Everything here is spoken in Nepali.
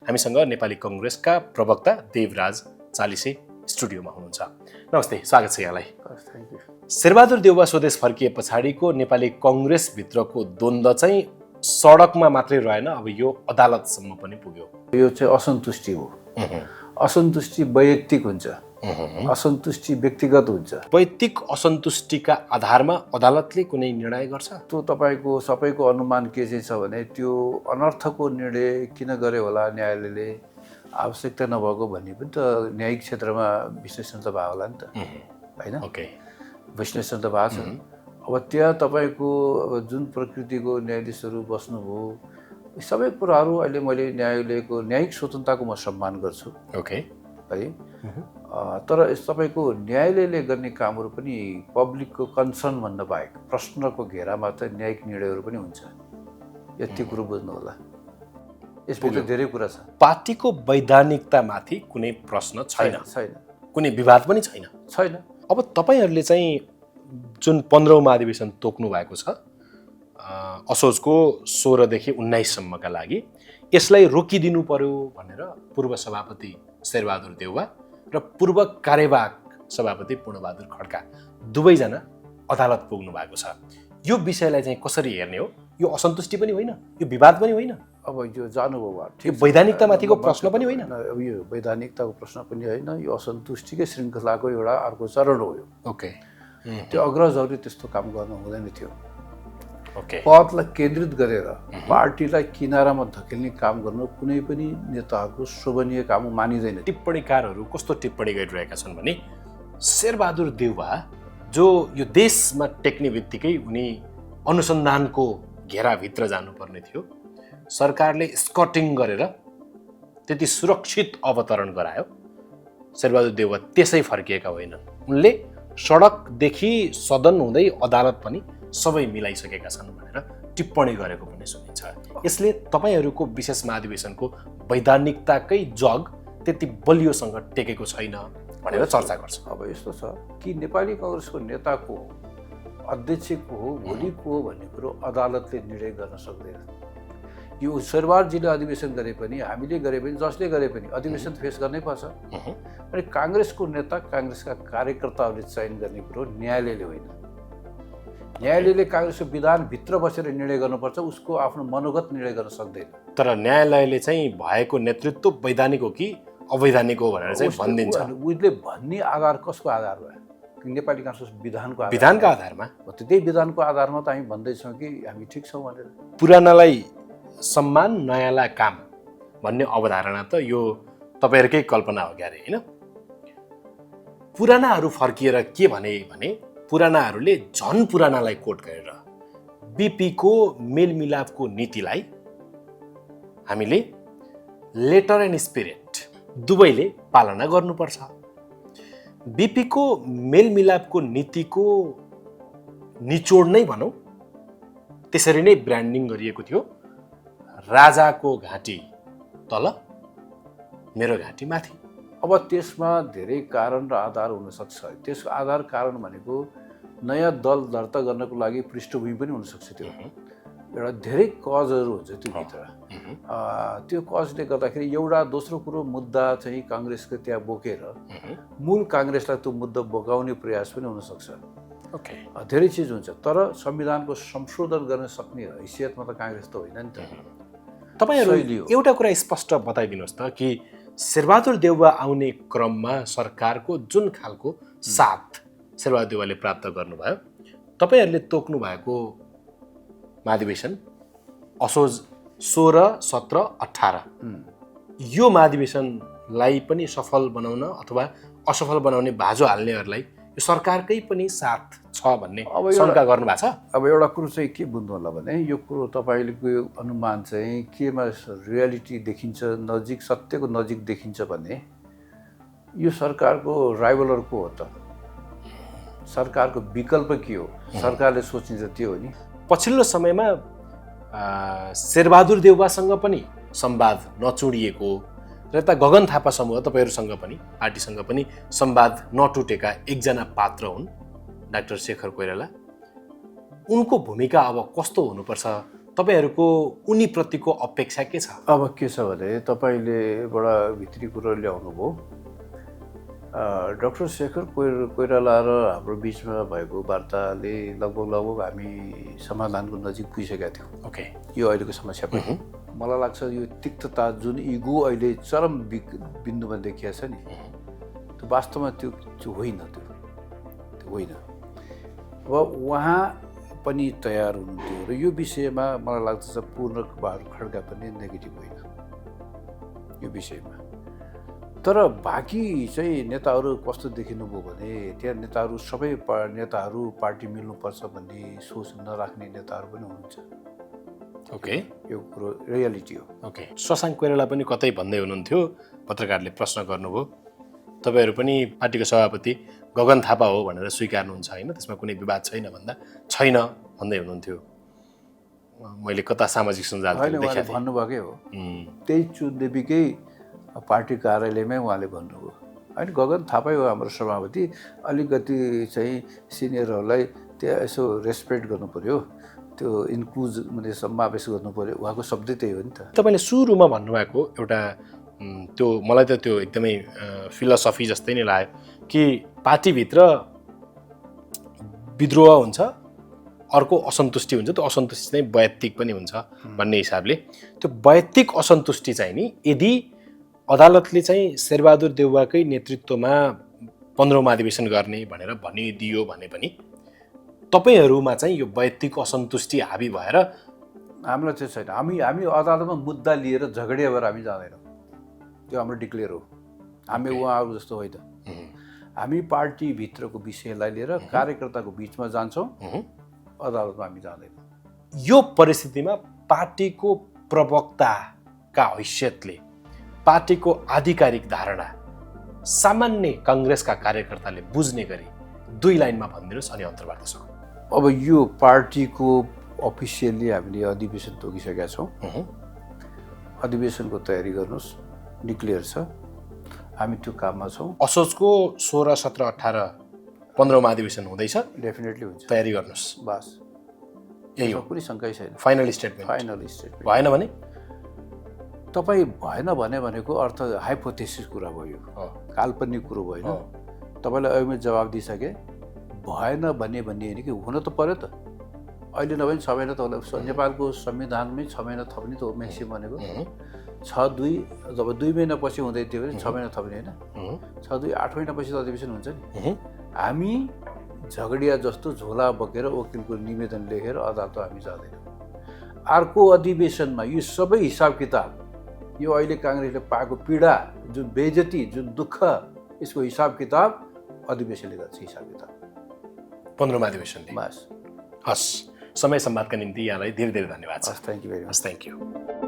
हामीसँग नेपाली कांग्रेसका प्रवक्ता देवराज चालिसे स्टुडियोमा हुनुहुन्छ। नमस्ते, स्वागत छ यहाँलाई। Thank you. शेरबहादुर देउवा स्वदेश फर्किए पछाडिको नेपाली कांग्रेसभित्रको द्वन्द्व चाहिँ सडकमा मात्रै रहेन, अब यो अदालतसम्म पनि पुग्यो। यो चाहिँ असन्तुष्टि हो। असन्तुष्टि वैयक्तिक हुन्छ, असन्तुष्टि व्यक्तिगत हुन्छ। वैयक्तिक असन्तुष्टिका आधारमा अदालतले कुनै निर्णय गर्छ? त्यो तपाईँको सबैको अनुमान के चाहिँ छ भने त्यो अनर्थको निर्णय किन गर्यो होला न्यायालयले, आवश्यकता नभएको भन्ने पनि त न्यायिक क्षेत्रमा विश्लेषण त भयो होला नि त, होइन? ओके, विश्लेषण त भएको छ। अब त्यहाँ तपाईँको अब जुन प्रकृतिको न्यायाधीशहरू बस्नुभयो, सबै कुराहरू अहिले मैले न्यायालयको न्यायिक स्वतन्त्रताको म सम्मान गर्छु। ओके, है, तर तपाईँको न्यायालयले गर्ने कामहरू पनि पब्लिकको कन्सर्न भन्दा बाहेक प्रश्नको घेरामा त न्यायिक निर्णयहरू पनि हुन्छ। यति कुरो बुझ्नु होला, यसभित्र धेरै कुरा छ। पार्टीको वैधानिकतामाथि कुनै प्रश्न छैन, छैन, कुनै विवाद पनि छैन। छैन। अब तपाईँहरूले चाहिँ जुन 15औं महाधिवेशन तोक्नु भएको छ असोजको 16 देखि 19 सम्मका लागि, यसलाई रोकिदिनु पर्यो भनेर पूर्व सभापति शेरबहादुर देउवा र पूर्व कार्यवाहक सभापति पूर्णबहादुर खड्का दुवैजना अदालत पुग्नु भएको छ। यो विषयलाई चाहिँ कसरी हेर्ने हो? यो असन्तुष्टि पनि होइन, यो विवाद पनि होइन, अब यो जानुभयो यो वैधानिकतामाथिको प्रश्न पनि होइन। अब यो वैधानिकताको प्रश्न पनि होइन, यो असन्तुष्टिकै श्रृङ्खलाको एउटा अर्को चरण हो। यो ओके, त्यो अग्रजहरूले त्यस्तो काम गर्नु हुँदैन थियो। ओके, पदलाई केन्द्रित गरेर पार्टीलाई किनारामा धकेल्ने काम गर्नु कुनै पनि नेताहरूको शोभनीय काम मानिँदैन। टिप्पणीकारहरू कस्तो टिप्पणी गरिरहेका छन् भने शेरबहादुर देउवा जो यो देशमा टेक्ने बित्तिकै उनी अनुसन्धानको घेराभित्र जानुपर्ने थियो, सरकारले स्कटिङ गरेर त्यति सुरक्षित अवतरण गरायो। शेरबहादुर देउवा त्यसै फर्किएका होइनन्, उनले सडकदेखि सदन हुँदै अदालत पनि सबै मिलाइसकेका छन् भनेर टिप्पणी गरेको पनि सुनिन्छ। यसले तपाईँहरूको विशेष महाधिवेशनको वैधानिकताकै जग त्यति बलियोसँग टेकेको छैन भनेर चर्चा गर्छ। अब यस्तो छ कि नेपाली कांग्रेसको नेताको अध्यक्षको हो भोलि को हो भन्ने कुरो अदालतले निर्णय गर्न सक्दैन। यो शेरबहादुरजीले अधिवेशन गरे पनि, हामीले गरे पनि, जसले गरे पनि अधिवेशन फेस गर्नै पर्छ। अनि काङ्ग्रेसको नेता काङ्ग्रेसका कार्यकर्ताहरूले चयन गर्ने कुरो न्यायालयले होइन। न्यायालयले काङ्ग्रेसको विधानभित्र बसेर निर्णय गर्नुपर्छ, उसको आफ्नो मनोगत निर्णय गर्न सक्दैन। तर न्यायालयले चाहिँ भएको नेतृत्व वैधानिक हो कि अवैधानिक हो भनेर चाहिँ भनिदिन्छ। उसले भन्ने आधार कसको आधार भयो? नेपाली काङ्ग्रेसको विधानको आधारमा। त्यही विधानको आधारमा त हामी भन्दैछौँ कि हामी ठिक छौँ भनेर। पुरानालाई सम्मान, नयाँलाई काम भन्ने अवधारणा त यो तपाईँहरूकै कल्पना हो क्यारे, होइन? पुरानाहरू फर्किएर के भने पुरानाहरूले झन् पुरानालाई कोट गरेर बिपीको मेलमिलापको नीतिलाई हामीले लेटर एन्ड स्पिरिट दुवैले पालना गर्नुपर्छ। बिपीको मेलमिलापको नीतिको निचोड नै भनौँ, त्यसरी नै ब्रान्डिङ गरिएको थियो। राजाको घाँटी तल, मेरो घाँटी माथि। अब त्यसमा धेरै कारण र आधार हुनसक्छ। त्यसको आधार कारण भनेको नयाँ दल दर्ता गर्नको लागि पृष्ठभूमि पनि हुनसक्छ। त्यो एउटा धेरै कजहरू हुन्छ त्यो भित्र। त्यो कजले गर्दाखेरि एउटा दोस्रो कुरो मुद्दा चाहिँ काङ्ग्रेसको त्यहाँ बोकेर मूल काङ्ग्रेसलाई त्यो मुद्दा बोकाउने प्रयास पनि हुनसक्छ। ओके, धेरै चिज हुन्छ, तर संविधानको संशोधन गर्न सक्ने हैसियतमा त काङ्ग्रेस त होइन नि त। तपाईँहरू एउटा कुरा स्पष्ट बताइदिनुहोस् त कि शेरबहादुर देउवा आउने क्रममा सरकारको जुन खालको साथ शेरबहादुर देउवाले प्राप्त गर्नुभयो, तपाईँहरूले तोक्नु भएको महाधिवेशन असोज 16, 17, 18 यो महाधिवेशनलाई पनि सफल बनाउन अथवा असफल बनाउने भाजो हाल्नेहरूलाई यो सरकारकै पनि साथ छ भन्ने शङ्का गर्नु भएको छ। अब एउटा कुरो चाहिँ के बुझ्नु होला भने यो कुरो तपाईँको अनुमान चाहिँ केमा रियालिटी देखिन्छ, नजिक सत्यको नजिक देखिन्छ भने यो सरकारको राइभलर को हो त? सरकारको विकल्प के हो? सरकारले सोचिन्छ त्यो हो नि। पछिल्लो समयमा शेरबहादुर देउवासँग पनि संवाद नचुडिएको र यता गगन थापा समूह तपाईँहरूसँग पनि पार्टीसँग पनि संवाद नटुटेका एकजना पात्र हुन् डाक्टर शेखर कोइराला। उनको भूमिका अब कस्तो हुनुपर्छ तपाईँहरूको उनीप्रतिको अपेक्षा के छ? अब के छ भने तपाईँले बडा भित्री कुरो ल्याउनु भयो। डाक्टर शेखर कोइराला र हाम्रो बिचमा भएको वार्ताले लगभग हामी समाधानको नजिक पुगिसकेका थियौँ। ओके, यो अहिलेको समस्या पनि मलाई लाग्छ यो तिक्तता जुन इगो अहिले चरम बिन्दुमा देखिया छ नि, त्यो वास्तवमा त्यो होइन, त्यो होइन। अब उहाँ पनि तयार हुनुहुन्थ्यो र यो विषयमा मलाई लाग्छ पूर्णबहादुर खड्का पनि नेगेटिभ होइन यो विषयमा। तर बाँकी चाहिँ नेताहरू कस्तो देखिनुभयो भने त्यहाँ नेताहरू सबै नेताहरू पार्टी मिल्नुपर्छ भन्ने सोच नराख्ने नेताहरू पनि हुनुहुन्छ। ओके, यो कुरो रियालिटी हो। ओके, शशाङ्क कोइराला पनि कतै भन्दै हुनुहुन्थ्यो, पत्रकारले प्रश्न गर्नुभयो, तपाईँहरू पनि पार्टीको सभापति गगन थापा हो भनेर स्वीकार्नुहुन्छ होइन, त्यसमा कुनै विवाद छैन भन्दा छैन भन्दै हुनुहुन्थ्यो। मैले कता सामाजिक सञ्जालमा देखेको थिएँ। भन्नुभएकै हो, त्यही चुनदेवीकै पार्टी कार्यालयमै उहाँले भन्नुभयो होइन, गगन थापै हो हाम्रो सभापति, अलिकति चाहिँ सिनियरहरूलाई त्यहाँ यसो रेस्पेक्ट गर्नु पऱ्यो, त्यो इन्क्लुज माने समावेश गर्नु पऱ्यो, उहाँको शब्दै त्यही हो नि त। तपाईँले सुरुमा भन्नुभएको एउटा त्यो मलाई त त्यो एकदमै फिलोसफी जस्तै नै लाग्यो कि पार्टीभित्र विद्रोह हुन्छ, अर्को असन्तुष्टि हुन्छ, त्यो असन्तुष्टि चाहिँ वैयक्तिक पनि हुन्छ भन्ने हिसाबले त्यो वैयक्तिक असन्तुष्टि चाहिँ नि यदि अदालतले चाहिँ शेरबहादुर देउवाकै नेतृत्वमा 15औं महाधिवेशन गर्ने भनेर भनिदियो भने पनि तपाईँहरूमा चाहिँ यो वैयक्तिक असन्तुष्टि हाबी भएर हामीलाई चाहिँ छैन। हामी अदालतमा मुद्दा लिएर झगडिया भएर हामी जाँदैनौँ, त्यो हाम्रो डिक्लेयर हो। हामी उहाँहरू जस्तो होइन, हामी पार्टीभित्रको विषयलाई लिएर कार्यकर्ताको बिचमा जान्छौँ, अदालतमा हामी जाँदैनौँ। यो परिस्थितिमा पार्टीको प्रवक्ताका हैसियतले पार्टीको आधिकारिक धारणा सामान्य काङ्ग्रेसका कार्यकर्ताले बुझ्ने गरी 2 लाइनमा भनिदिनुहोस् अनि अन्तर्वार्ता सकौँ। अब यो पार्टीको अफिसियल्ली हामीले अधिवेशन तोकिसकेका छौँ, अधिवेशनको तयारी गर्नुहोस्, डिक्लेयर छ, हामी त्यो काममा छौँ। असोजको 16, 17, 18, 15औं महाधिवेशन हुँदैछ, डेफिनेटली हुन्छ, तयारी गर्नुहोस्, बस यही हो, कुनै शङ्कै छैन। फाइनल स्टेटमेन्ट भएन भने तपाईँ भएन भनेको अर्थ हाइपोथेसिस कुरा भयो, काल्पनिक कुरो भएन। तपाईँलाई अहिले जवाब दिइसकेँ, भएन भन्ने होइन कि हुन त पर्यो त, अहिले नभए 6 महिना त होला। नेपालको संविधानमै 6 महिना थप्ने त हो म्याक्सिमम भनेको। 6-2 जब 2 महिना पछि हुँदै थियो भने 6 महिना थप्ने होइन, 6-2 8 महिना पछि त अधिवेशन हुन्छ नि। हामी झगडिया जस्तो झोला बोकेर वकिलको निवेदन लेखेर अदालतमा हामी जाँदैनौँ। अर्को अधिवेशनमा यो सबै हिसाब किताब, यो अहिले काङ्ग्रेसले पाएको पीडा, जुन बेइज्जती, जुन दुःख, यसको हिसाब किताब अधिवेशनले गर्छ, हिसाब किताब 15औं महाधिवेशनले। बस। हस्, समय सम्वादका निम्ति यहाँलाई धेरै धेरै धन्यवाद छ। Thank you very much. Thank you.